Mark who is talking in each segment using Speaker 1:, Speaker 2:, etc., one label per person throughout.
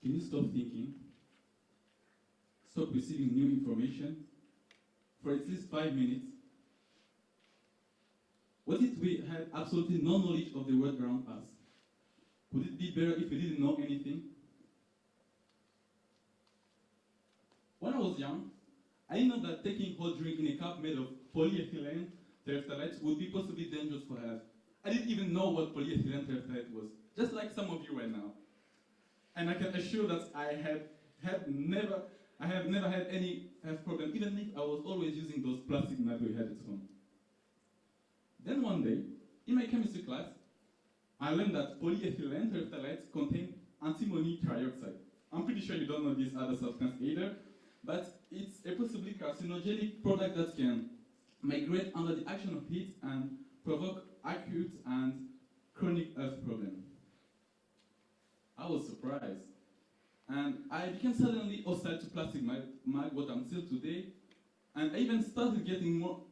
Speaker 1: can you stop thinking, stop receiving new information for at least 5 minutes? What if we had absolutely no knowledge of the world around us? Would it be better if we didn't know anything? When I was young, I didn't know that taking hot drink in a cup made of polyethylene terephthalate would be possibly dangerous for health. I didn't even know what polyethylene terephthalate was, just like some of you right now. And I can assure that I have never had any health problem, even if I was always using those plastic knives we had at home. Then one day, in my chemistry class, I learned that polyethylene terephthalate contained antimony trioxide. I'm pretty sure you don't know this other substance either, but it's a possibly carcinogenic product that can migrate under the action of heat and provoke acute and chronic health problems. I was surprised. And I became suddenly hostile to plastic, what I'm still today, and I even started getting more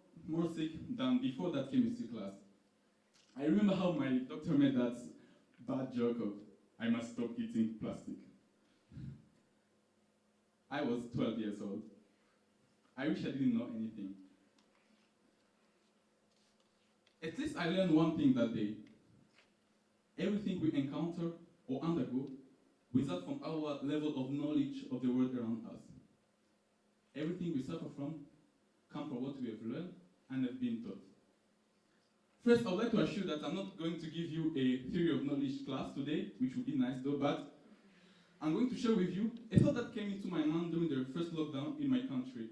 Speaker 1: sick than before that chemistry class. I remember how my doctor made that bad joke of, I must stop eating plastic. I was 12 years old. I wish I didn't know anything. At least I learned one thing that day. Everything we encounter or undergo results from our level of knowledge of the world around us. Everything we suffer from comes from what we have learned and have been taught. First, I would like to assure that I'm not going to give you a theory of knowledge class today, which would be nice though, but I'm going to share with you a thought that came into my mind during the first lockdown in my country.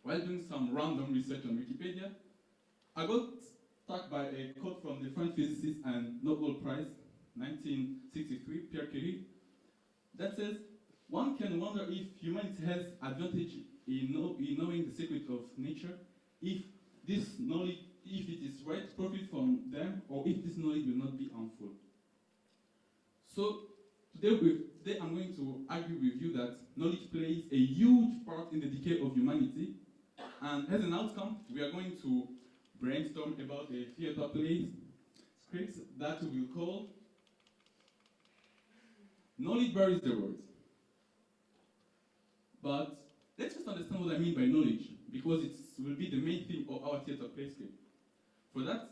Speaker 1: While doing some random research on Wikipedia, I got struck by a quote from the French physicist and Nobel Prize, 1963, Pierre Curie, that says, one can wonder if humanity has advantage in knowing the secret of nature, if this knowledge, if it is right to profit from them, or if this knowledge will not be harmful. So today I'm going to argue with you that knowledge plays a huge part in the decay of humanity, and as an outcome, we are going to brainstorm about a theater play script that we will call Knowledge Buries the Words. But let's just understand what I mean by knowledge, because it will be the main theme of our theater play script. For that,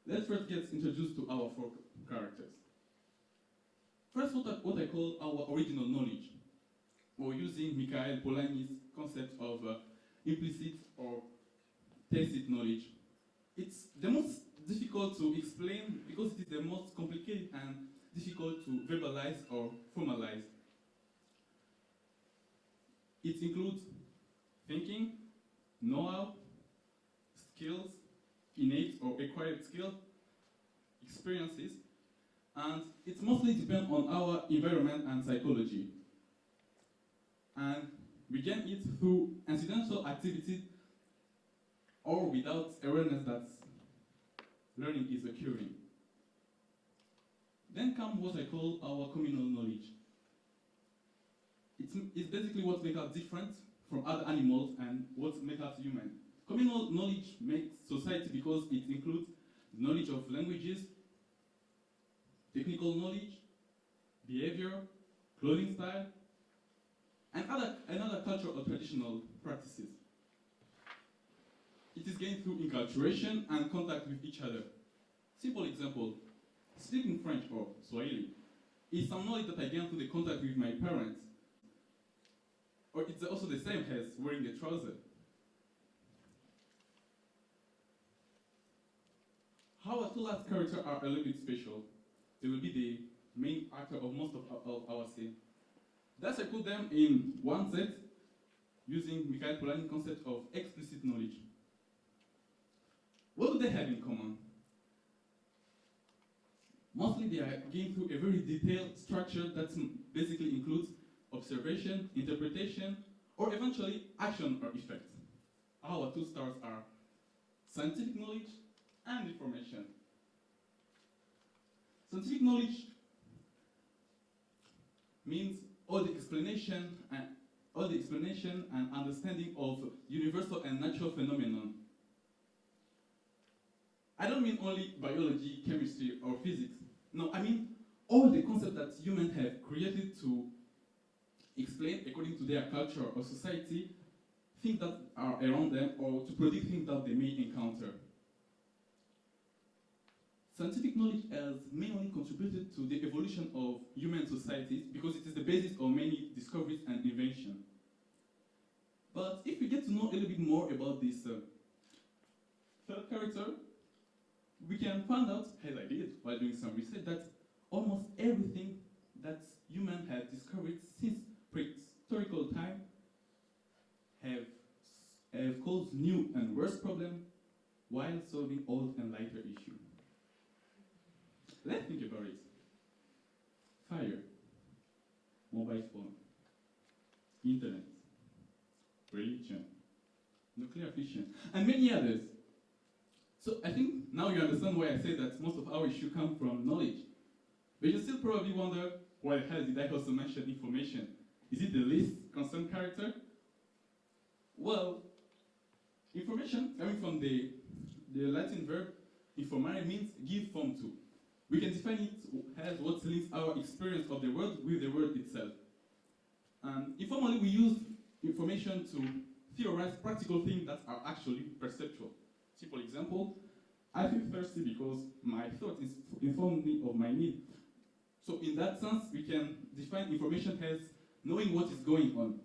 Speaker 1: let's first get introduced to our four characters. First, what I call our original knowledge, or using Mikhail Polanyi's concept of implicit or tacit knowledge. It's the most difficult to explain because it is the most complicated and difficult to verbalize or formalize. It includes thinking, know-how, skills, innate or acquired skills, experiences, and it mostly depends on our environment and psychology. And we gain it through incidental activities or without awareness that learning is occurring. Then comes what I call our communal knowledge. It's basically what makes us different from other animals and what makes us human. Communal knowledge makes society because it includes knowledge of languages, technical knowledge, behavior, clothing style, and other cultural or traditional practices. It is gained through enculturation and contact with each other. Simple example, speaking French or Swahili is some knowledge that I gained through the contact with my parents. Or it's also the same as wearing a trouser. Our two last characters are a little bit special. They will be the main actor of most of our scene. Thus I put them in one set using Mikhail Polanyi's concept of explicit knowledge. What do they have in common? Mostly they are gained through a very detailed structure that basically includes observation, interpretation, or eventually action or effect. Our two stars are scientific knowledge and information. Scientific knowledge means all the explanation and understanding of universal and natural phenomenon. I don't mean only biology, chemistry, or physics. No, I mean all the concepts that humans have created to explain, according to their culture or society, things that are around them or to predict things that they may encounter. Scientific knowledge has mainly contributed to the evolution of human societies because it is the basis of many discoveries and inventions. But if we get to know a little bit more about this third character, we can find out, as I did while doing some research, that almost everything that humans have discovered since prehistorical time have caused new and worse problems while solving old and lighter issues. Let's think about it. Fire, mobile phone, internet, religion, nuclear fission, and many others. So I think now you understand why I say that most of our issues come from knowledge. But you still probably wonder, why the hell did I also mention information? Is it the least concerned character? Well, information, coming from the Latin verb informare, means give form to. We can define it as what links our experience of the world with the world itself. And informally, we use information to theorize practical things that are actually perceptual. Simple example, I feel thirsty because my thought is informed me of my need. So in that sense, we can define information as knowing what is going on.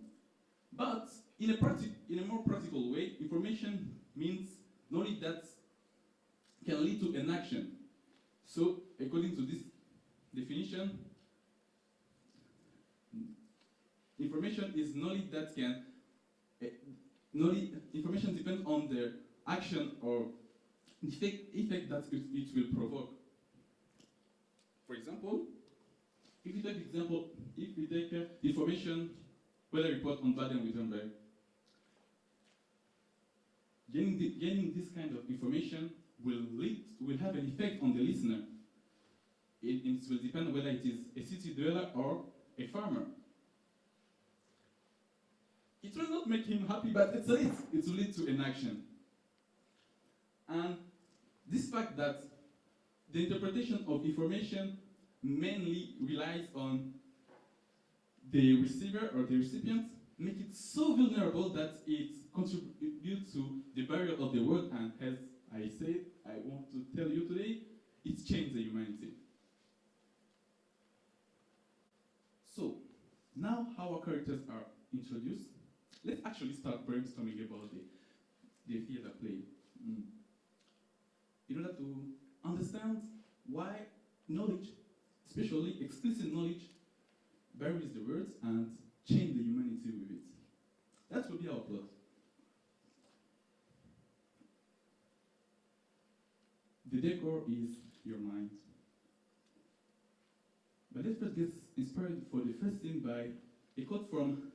Speaker 1: But in a more practical way, information means knowledge that can lead to an action. So according to this definition, information is knowledge that can, information depends on the action or effect that it will provoke. For example, if we take information, weather report on bad and Wittenberg, getting this kind of information will have an effect on the listener. It will depend whether it is a city dweller or a farmer. It will not make him happy, but it will lead to an action. And this fact that the interpretation of information mainly relies on the receiver or the recipient make it so vulnerable that it contributes to the barrier of the world, and as I said, I want to tell you today, it's changed the humanity. So, now our characters are introduced, let's actually start brainstorming about the theater play. In order to understand why knowledge, especially explicit knowledge, buries the words and change the humanity with it. That will be our plot. The decor is your mind. But let's first get inspired for the first scene by a quote from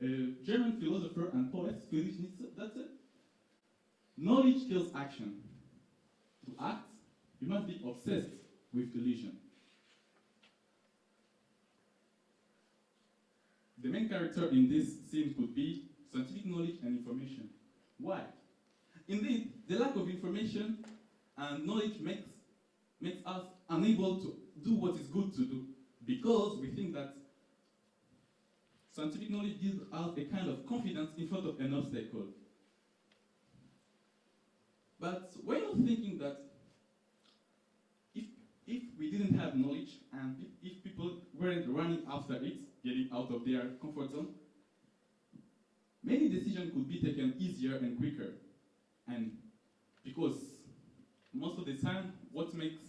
Speaker 1: a German philosopher and poet, Friedrich Nietzsche. That's it. Knowledge kills action. To act, you must be obsessed with illusion. The main character in this scene could be scientific knowledge and information. Why? Indeed, the lack of information and knowledge makes us unable to do what is good to do, because we think that scientific knowledge gives us a kind of confidence in front of an obstacle. But we're not thinking that if we didn't have knowledge and if people weren't running after it, getting out of their comfort zone, many decisions could be taken easier and quicker. And because most of the time, what makes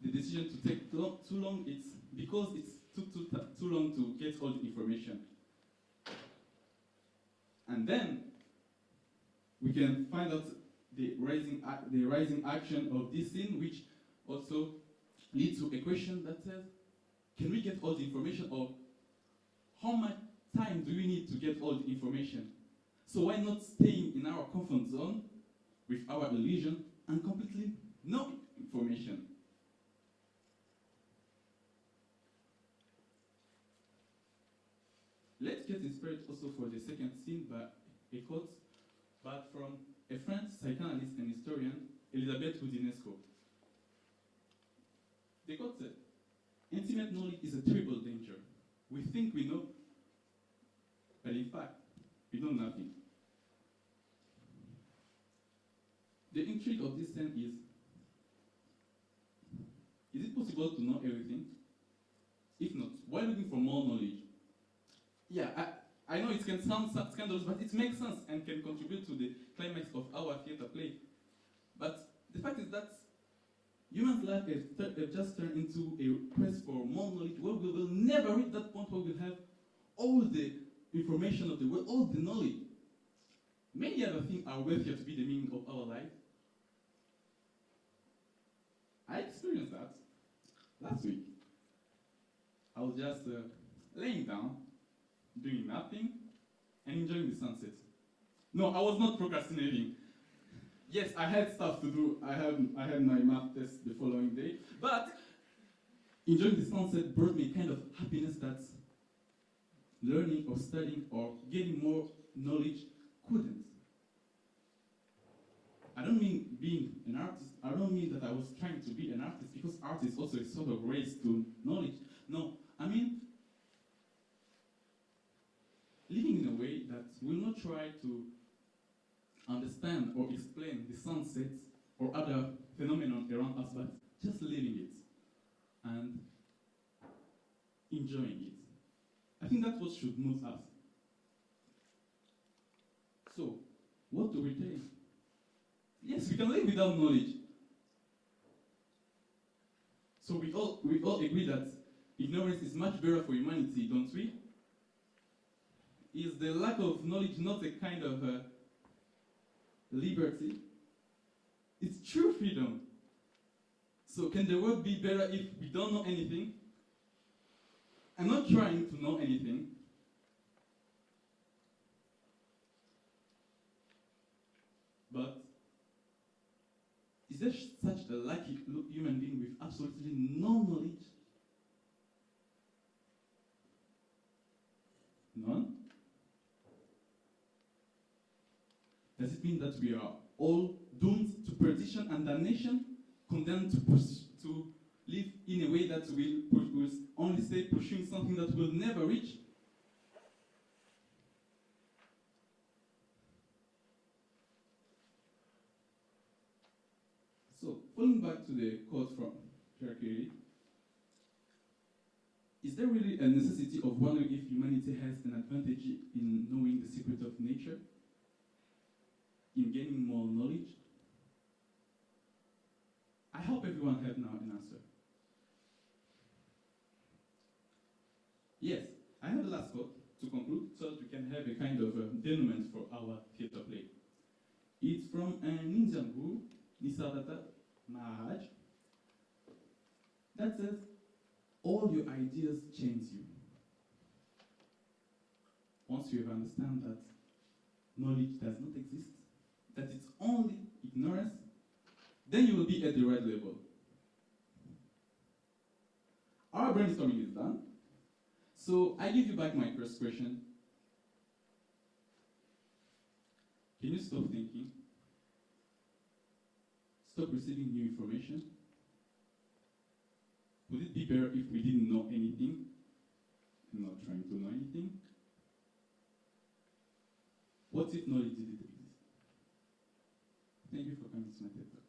Speaker 1: the decision to take too long, it's because it took too long to get all the information. And then we can find out the rising action of this scene, which also leads to a question that says, can we get all the information, or how much time do we need to get all the information? So why not staying in our comfort zone with our illusion and completely no information? Let's get inspired also for the second scene by a quote, but from a French psychanalyst and historian, Elisabeth Roudinesco. The quote said, Intimate knowledge is a terrible danger. We think we know, but in fact, we know nothing. The intrigue of this then is it possible to know everything? If not, why looking for more knowledge? Yeah, I know it can sound scandalous, but it makes sense and can contribute to the climax of our theater play. But the fact is that human's life has just turned into a quest for more knowledge where we will never reach that point where we'll have all the information of the world, all the knowledge. Many other things are worthier to be the meaning of our life. I experienced that last week. I was just laying down, doing nothing, and enjoying the sunset. No, I was not procrastinating. Yes, I had stuff to do. I had my math test the following day, but enjoying the sunset brought me a kind of happiness that learning or studying or getting more knowledge couldn't. I don't mean being an artist. I don't mean that I was trying to be an artist, because art is also a sort of race to knowledge. No, I mean living in a way that will not try to understand or explain the sunsets or other phenomena around us, but just living it and enjoying it. I think that's what should move us. So, what do we take? Yes, we can live without knowledge. So we all agree that ignorance is much better for humanity, don't we? Is the lack of knowledge not a kind of liberty? It's true freedom. So can the world be better if we don't know anything? I'm not trying to know anything. But is there such a lucky human being with absolutely no knowledge? None? Does it mean that we are all doomed to perdition and damnation, condemned to live in a way that will only stay pursuing something that we'll never reach? So, falling back to the quote from Pierre Curie, is there really a necessity of wondering if humanity has an advantage in knowing the secret of nature? In gaining more knowledge? I hope everyone had now an answer. Yes, I have the last quote to conclude so that we can have a kind of denouement for our theatre play. It's from an Indian guru, Nisargadatta Maharaj, that says, all your ideas change you. Once you understand that knowledge does not exist, that it's only ignorance, then you will be at the right level. Our brainstorming is done. So I give you back my first question. Can you stop thinking? Stop receiving new information? Would it be better if we didn't know anything and not trying to know anything? What if knowledge didn't exist? Thank you for coming to my TED Talk.